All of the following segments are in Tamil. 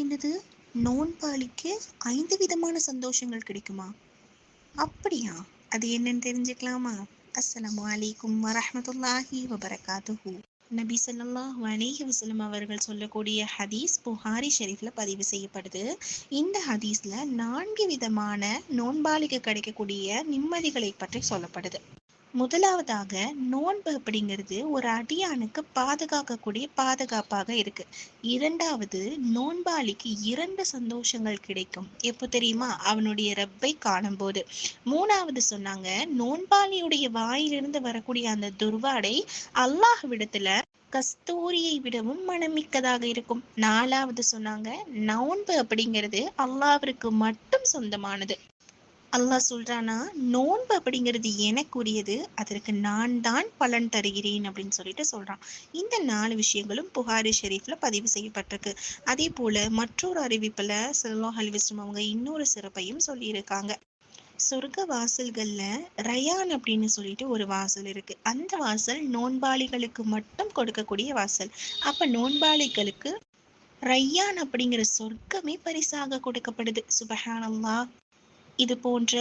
என்னது, நோன்பாளிக்கு 5 விதமான சந்தோஷங்கள் கிடைக்குமா? அப்படியா? அது என்னன்னு தெரிஞ்சுக்கலாமா? அஸ்ஸலாமு அலைக்கும் வரஹ்மத்துல்லாஹி வபரகாத்துஹு. நபி ஸல்லல்லாஹு அலைஹி வஸல்லம் அவர்கள் சொல்லக்கூடிய ஹதீஸ் புகாரி ஷெரீஃப்ல பதிவு செய்யப்படுது. இந்த ஹதீஸ்ல 4 விதமான நோன்பாளிக்கு கிடைக்கக்கூடிய நிம்மதிகளை பற்றி சொல்லப்படுது. முதலாவதாக, நோன்பு அப்படிங்கிறது ஒரு அடியானுக்கு பாதுகாக்கக்கூடிய பாதுகாப்பாக இருக்கு. இரண்டாவது, நோன்பாளிக்கு 2 சந்தோஷங்கள் கிடைக்கும். எப்போ தெரியுமா? அவனுடைய ரப்பை காணும் போது. மூணாவது சொன்னாங்க, நோன்பாளியுடைய வாயிலிருந்து வரக்கூடிய அந்த துர்வாடை அல்லாஹ்விடத்துல கஸ்தூரியை விடவும் மனமிக்கதாக இருக்கும். நாலாவது சொன்னாங்க, நோன்பு அப்படிங்கிறது அல்லாஹ்விற்கு மட்டும் சொந்தமானது. அல்லாஹ் சொல்றானா, நோன்பு அப்படிங்கிறது எனக்குரியது, அதற்கு நான் தான் பலன் தருகிறேன் அப்படின்னு சொல்லிட்டு சொல்றான். இந்த 4 விஷயங்களும் புகாரி ஷெரீஃப்ல பதிவு செய்யப்பட்டிருக்கு. அதே போல மற்றொரு அறிவிப்புல ஸல்லல்லாஹு அலைஹி வஸல்லம் அவங்க இன்னொரு சிறப்பையும் சொல்லியிருக்காங்க. சொர்க்க வாசல்கள்ல ரயான் அப்படின்னு சொல்லிட்டு ஒரு வாசல் இருக்கு. அந்த வாசல் நோன்பாளிகளுக்கு மட்டும் கொடுக்கக்கூடிய வாசல். அப்ப நோன்பாளிகளுக்கு ரய்யான் அப்படிங்கிற சொர்க்கமே பரிசாக கொடுக்கப்படுது. சுபஹானல்லாஹ். இது போன்ற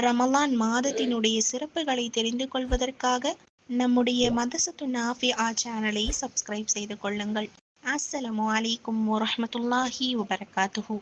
ரமலான் மாதத்தினுடைய சிறப்புகளை தெரிந்து கொள்வதற்காக நம்முடைய மதசத்து நாஃபிஆ சேனலை சப்ஸ்கிரைப் செய்து கொள்ளுங்கள். அஸ்ஸலாமு அலைக்கும் வரஹ்மத்துல்லாஹி வபரகாத்துஹு.